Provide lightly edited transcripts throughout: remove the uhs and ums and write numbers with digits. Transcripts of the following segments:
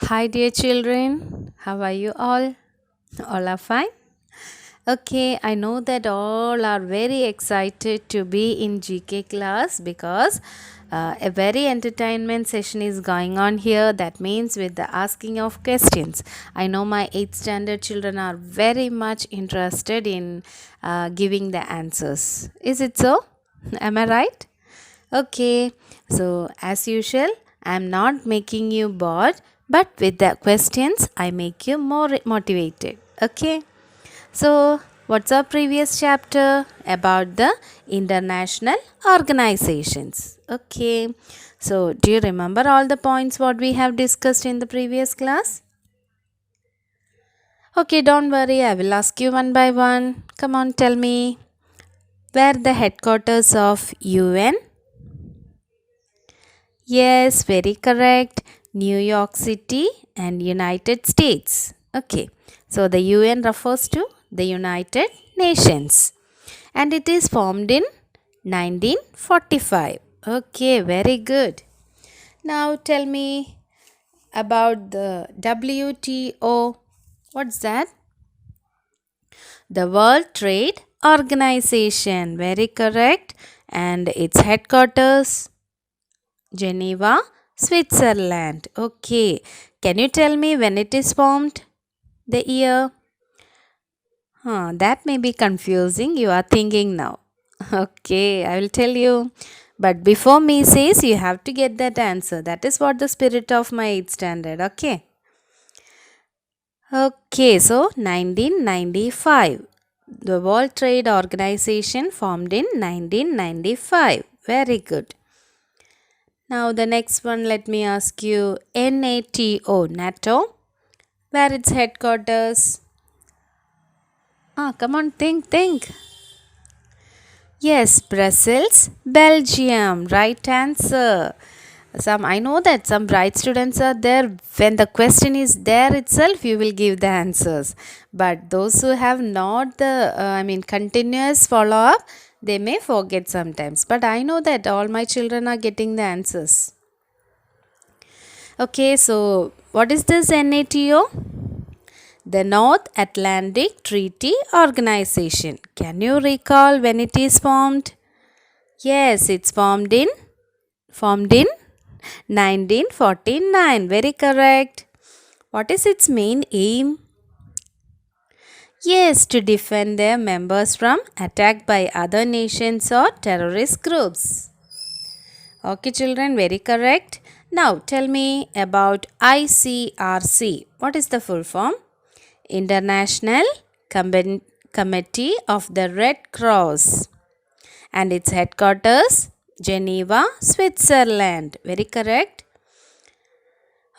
Hi, dear children. How are you all? All are fine? Okay, I know that all are very excited to be in GK class because a very entertainment session is going on here. That means with the asking of questions. I know my 8th standard children are very much interested in giving the answers. Is it so? Am I right? Okay, so as usual, I am not making you bored, but with the questions, I make you more motivated. Okay, so what's our previous chapter about the international organizations? Okay, so do you remember all the points what we have discussed in the previous class? Okay, don't worry, I will ask you one by one. Come on, tell me where the headquarters of UN. Yes, very correct. New York City and United States. Okay, so the UN refers to the United Nations and it is formed in 1945. Okay, very good. Now tell me about the WTO. What's that? The World Trade Organization. Very correct. And its headquarters Geneva, Switzerland. Okay. Can you tell me when it is formed? The year? That may be confusing. You are thinking now. Okay, I will tell you. But before me says you have to get that answer. That is what the spirit of my 8th standard. Okay. Okay, so 1995. The World Trade Organization formed in 1995. Very good. Now the next one, let me ask you NATO, NATO, where its headquarters? Come on, think. Yes, Brussels, Belgium. Right answer. Some I know that some bright students are there. When the question is there itself, you will give the answers. But those who have not the continuous follow up, they may forget sometimes. But I know that all my children are getting the answers. Okay, so what is this NATO? The North Atlantic Treaty Organization. Can you recall when it is formed? Yes, it's formed in 1949. Very correct. What is its main aim? Yes, to defend their members from attack by other nations or terrorist groups. Okay, children, very correct. Now tell me about ICRC. What is the full form? International Committee of the Red Cross and its headquarters Geneva, Switzerland. Very correct.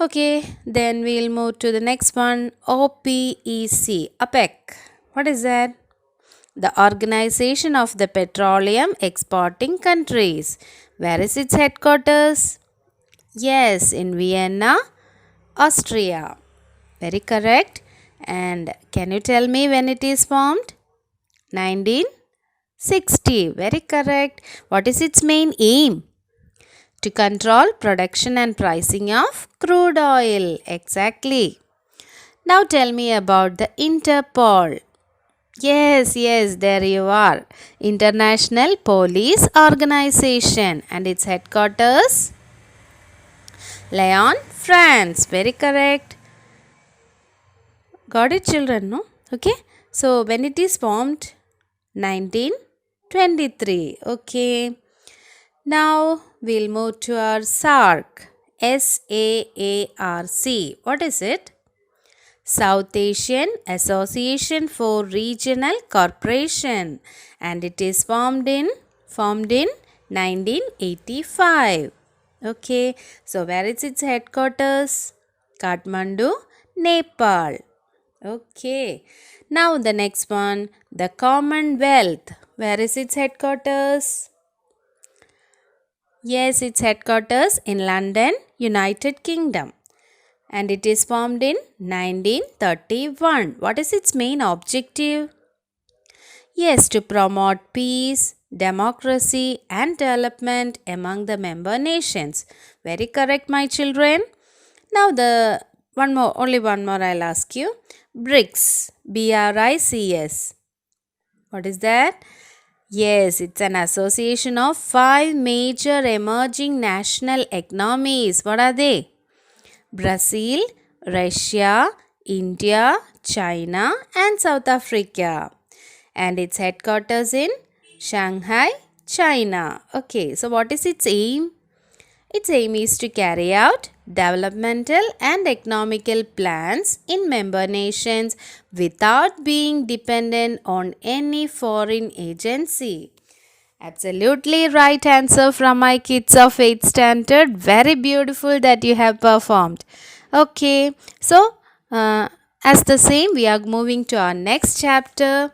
Okay, then we'll move to the next one OPEC, APEC. What is that? The Organization of the Petroleum Exporting Countries. Where is its headquarters? Yes, in Vienna, Austria. Very correct. And can you tell me when it is formed? 1960. Very correct. What is its main aim? To control production and pricing of crude oil. Exactly. Now tell me about the Interpol. Yes, there you are. International Police Organization and its headquarters Lyon, France. Very correct. Got it, children? No? Okay. So when it is formed? 1923. Okay. Now we'll move to our SAARC. SAARC. What is it? South Asian Association for Regional Cooperation and it is formed in 1985. Okay, so where is its headquarters? Kathmandu, Nepal. Okay, now the next one, the Commonwealth. Where is its headquarters? Yes, its headquarters in London, United Kingdom and it is formed in 1931. What is its main objective? Yes, to promote peace, democracy, and development among the member nations. Very correct, my children. Now, the One more, only one more I'll ask you. BRICS, BRICS. What is that? Yes, it's an association of five major emerging national economies. What are they? Brazil, Russia, India, China, and South Africa. And its headquarters in Shanghai, China. Okay, so what is its aim? Its aim is to carry out developmental and economical plans in member nations without being dependent on any foreign agency. Absolutely right answer from my kids of 8th standard. Very beautiful that you have performed. Okay, so as the same, we are moving to our next chapter.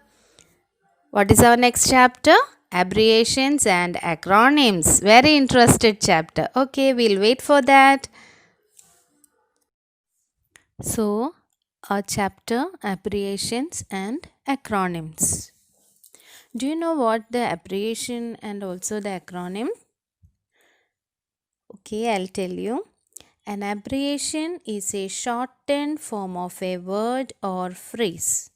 What is our next chapter? Abbreviations and acronyms. Very interested chapter. Okay, we'll wait for that. So, our chapter abbreviations and acronyms. Do you know what the abbreviation and also the acronym? Okay, I'll tell you. An abbreviation is a shortened form of a word or phrase.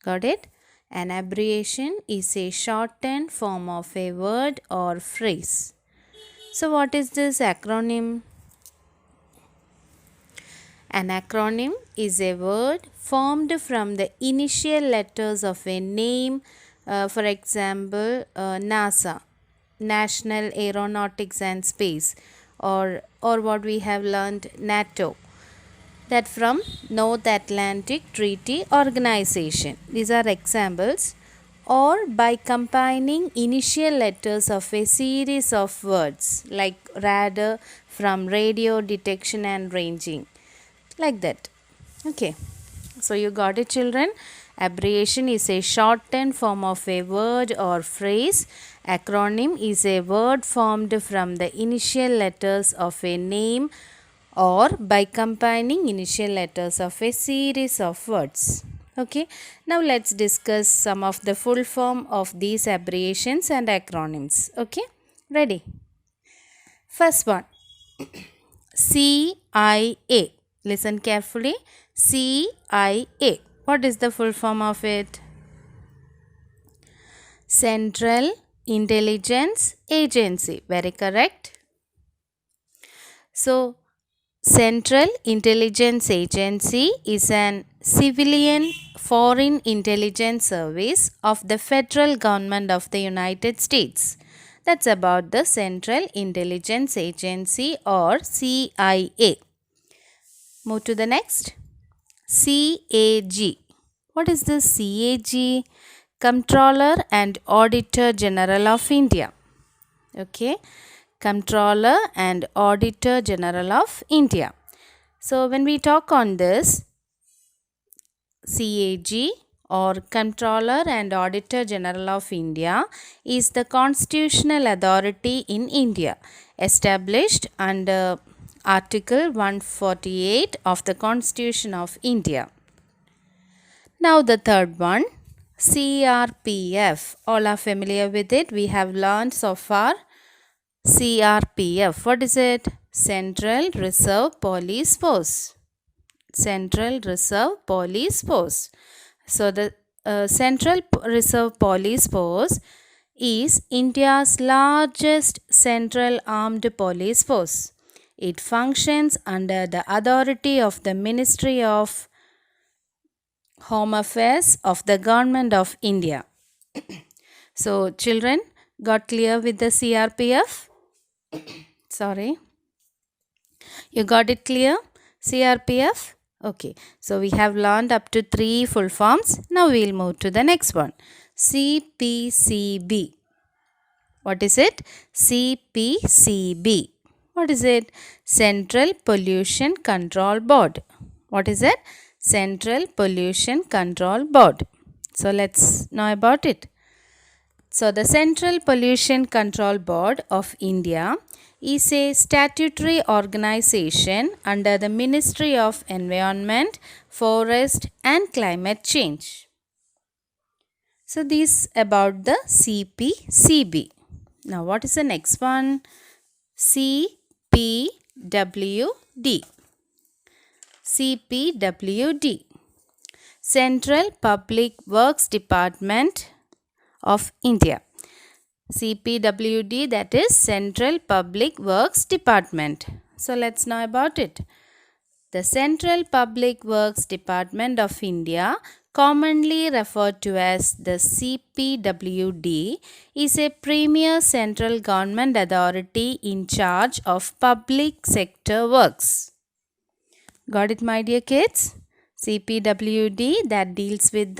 Got it? An abbreviation is a shortened form of a word or phrase. So, what is this acronym? An acronym is a word formed from the initial letters of a name, for example, NASA, National Aeronautics and Space, or what we have learned, NATO, that from North Atlantic Treaty Organization. These are examples. Or by combining initial letters of a series of words like radar from radio detection and ranging, like that. Okay, so you got it, children. Abbreviation is a shortened form of a word or phrase. Acronym is a word formed from the initial letters of a name or by combining initial letters of a series of words. Okay, now let's discuss some of the full form of these abbreviations and acronyms. Okay, ready? First one, CIA. Listen carefully. CIA. What is the full form of it? Central Intelligence Agency. Very correct. So, Central Intelligence Agency is an civilian foreign intelligence service of the federal government of the United States. That's about the Central Intelligence Agency or CIA. Move to the next. CAG. What is the CAG? Comptroller and Auditor General of India. Okay. Comptroller and Auditor General of India. So when we talk on this, CAG or Comptroller and Auditor General of India is the constitutional authority in India, established under Article 148 of the Constitution of India. Now the third one, CRPF. All are familiar with it. We have learned so far. CRPF. What is it? Central Reserve Police Force. Central Reserve Police Force. So the Central Reserve Police Force is India's largest central armed police force. It functions under the authority of the Ministry of Home Affairs of the Government of India. So children, got clear with the CRPF? Sorry. You got it clear? CRPF? Okay. So we have learned up to 3 full forms. Now we will move to the next one. CPCB. What is it? CPCB. What is it? Central Pollution Control Board. What is it? Central Pollution Control Board. So let's know about it. So the Central Pollution Control Board of India is a statutory organization under the Ministry of Environment, Forest and Climate Change. So this about the CPCB. Now what is the next one? CPWD. CPWD, Central Public Works Department of India. CPWD, that is Central Public Works Department. So let's know about it. The Central Public Works Department of India, commonly referred to as the CPWD, is a premier central government authority in charge of public sector works. Got it, my dear kids? CPWD, that deals with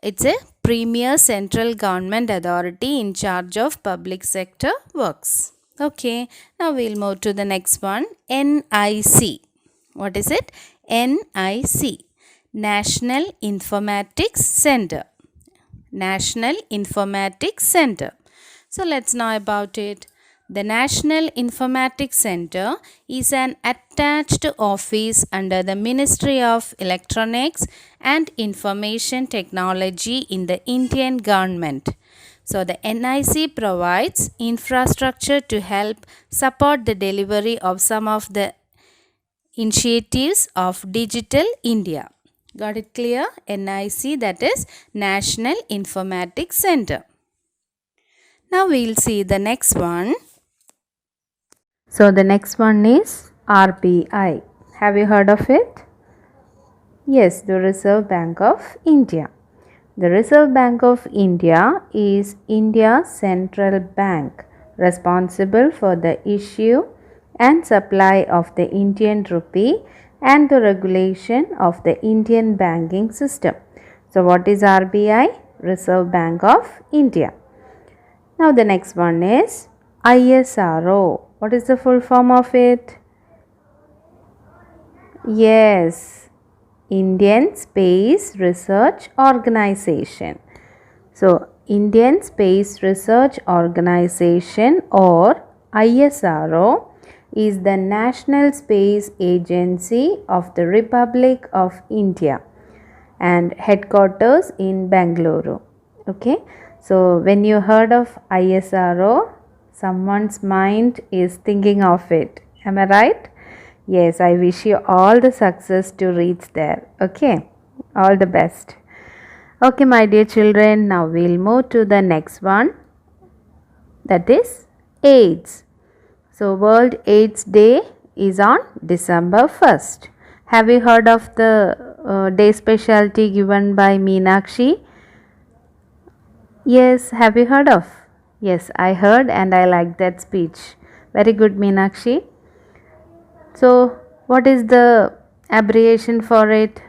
it's a premier central government authority in charge of public sector works. Okay, now we'll move to the next one. NIC. What is it? NIC, National Informatics Center. National Informatics Center. So let's know about it. The National Informatics Center is an attached office under the Ministry of Electronics and Information Technology in the Indian government. So the NIC provides infrastructure to help support the delivery of some of the initiatives of Digital India. Got it clear? NIC, that is National Informatics Center. Now we'll see the next one. So the next one is RBI. Have you heard of it? Yes, the Reserve Bank of India. The Reserve Bank of India is India's central bank, responsible for the issue and supply of the Indian rupee and the regulation of the Indian banking system. So what is RBI? Reserve Bank of India. Now the next one is ISRO. What is the full form of it? Yes, Indian Space Research Organization. So Indian Space Research Organization, or ISRO, is the National Space Agency of the Republic of India and headquarters in Bangalore. Okay, so when you heard of ISRO, someone's mind is thinking of it. Am I right? Yes, I wish you all the success to reach there. Okay, all the best. Okay, my dear children, now we'll move to the next one, that is AIDS. So World AIDS Day is on December 1st. Have you heard of the day specialty given by Meenakshi? Yes, have you heard of? Yes, I heard and I liked that speech. Very good, Meenakshi. So, what is the abbreviation for it?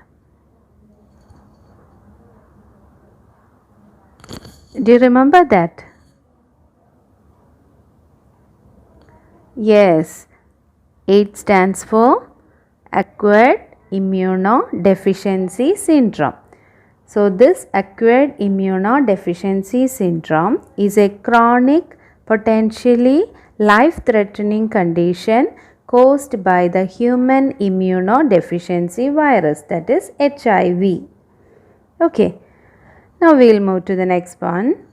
Do you remember that? Yes, AIDS stands for Acquired Immunodeficiency Syndrome. So this acquired immunodeficiency syndrome is a chronic, potentially life-threatening condition caused by the human immunodeficiency virus, that is HIV. Okay, now we'll move to the next one.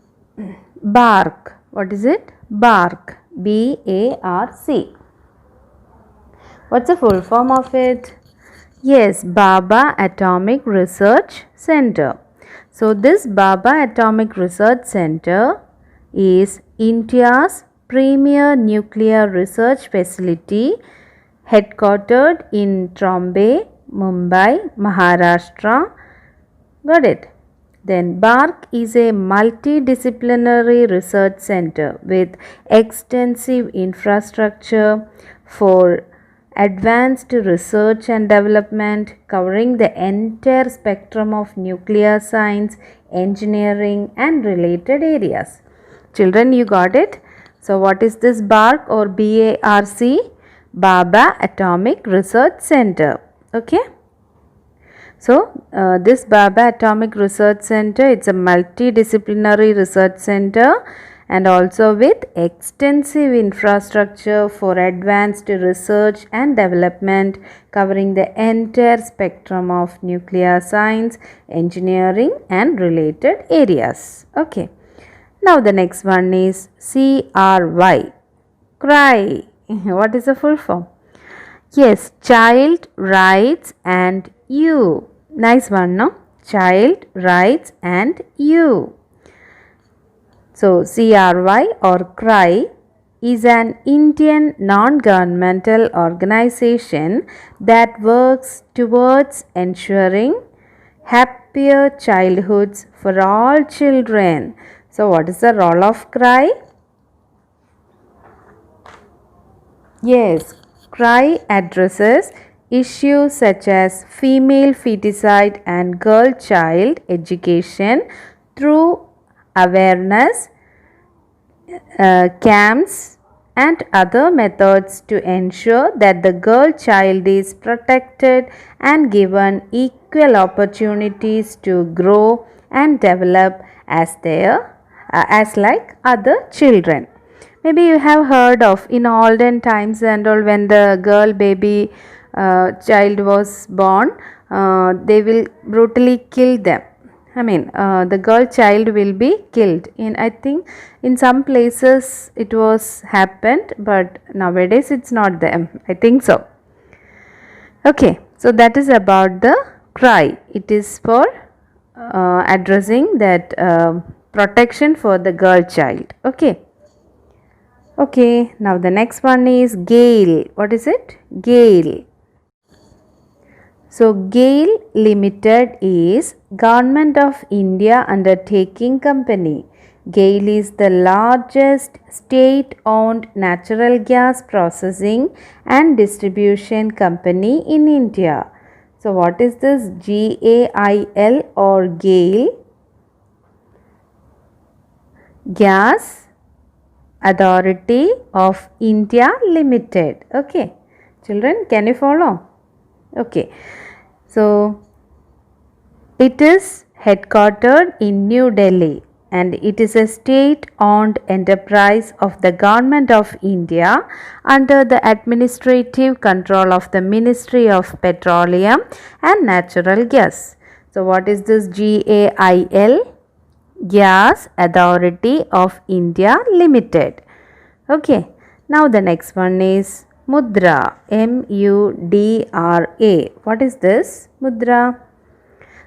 BARC. What is it? BARC. BARC. What's the full form of it? Yes, Bhabha Atomic Research Center. So this Bhabha Atomic Research Center is India's premier nuclear research facility, headquartered in Trombay, Mumbai, Maharashtra. Got it? Then BARC is a multidisciplinary research center with extensive infrastructure for advanced research and development, covering the entire spectrum of nuclear science, engineering and related areas. Children, you got it? So what is this BARC or BARC? Bhabha Atomic Research Center. Okay. So this Bhabha Atomic Research Center, it's a multidisciplinary research center and also with extensive infrastructure for advanced research and development, covering the entire spectrum of nuclear science, engineering and related areas. Okay. Now the next one is CRY. Cry. What is the full form? Yes, child, rights, and you. Nice one, no? Child, rights, and you. So, CRY or CRY is an Indian non-governmental organization that works towards ensuring happier childhoods for all children. So, what is the role of CRY? Yes, CRY addresses issues such as female feticide and girl child education through awareness, camps, and other methods to ensure that the girl child is protected and given equal opportunities to grow and develop as like other children. Maybe you have heard of in olden times and all, when the girl baby child was born, they will brutally kill them. I mean, the girl child will be killed. I think in some places it was happened, but nowadays it's not there. I think so. Okay, so that is about the cry. It is for addressing that protection for the girl child. Okay. Okay, now the next one is GAIL. What is it? GAIL. So, GAIL Limited is Government of India undertaking company. GAIL is the largest state-owned natural gas processing and distribution company in India. So, what is this GAIL or GAIL? Gas Authority of India Limited. Okay, children, can you follow? Okay, so it is headquartered in New Delhi and it is a state-owned enterprise of the Government of India under the administrative control of the Ministry of Petroleum and Natural Gas. So, what is this GAIL? Gas Authority of India Limited. Okay, now the next one is Mudra. MUDRA. What is this? Mudra.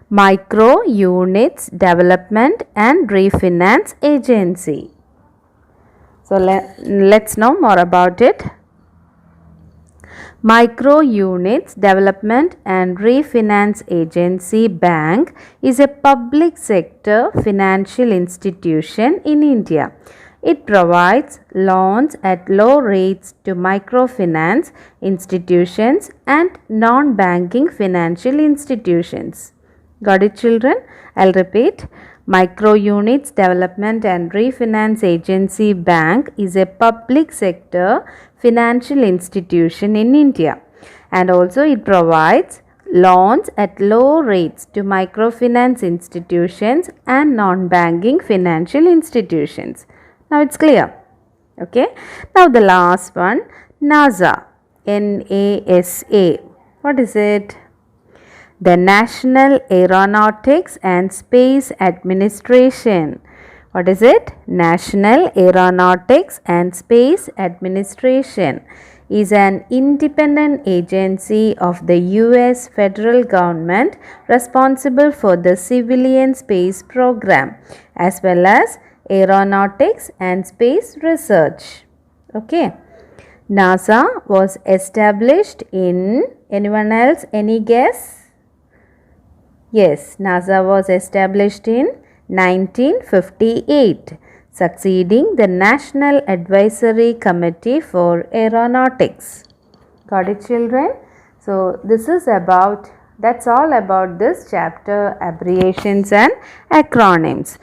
Micro Units Development and Refinance Agency. So let's know more about it. Micro Units Development and Refinance Agency Bank is a public sector financial institution in India. It provides loans at low rates to microfinance institutions and non-banking financial institutions. Got it, children? I'll repeat. Micro Units Development and Refinance Agency Bank is a public sector financial institution in India, and also it provides loans at low rates to microfinance institutions and non-banking financial institutions. Now it's clear. Okay. Now the last one, NASA. NASA. What is it? The National Aeronautics and Space Administration. What is it? National Aeronautics and Space Administration is an independent agency of the US federal government responsible for the civilian space program as well as aeronautics and space research. Okay. NASA was established in, anyone else, any guess? Yes, NASA was established in 1958, succeeding the National Advisory Committee for Aeronautics. Got it, children? So, that's all about this chapter, abbreviations and acronyms.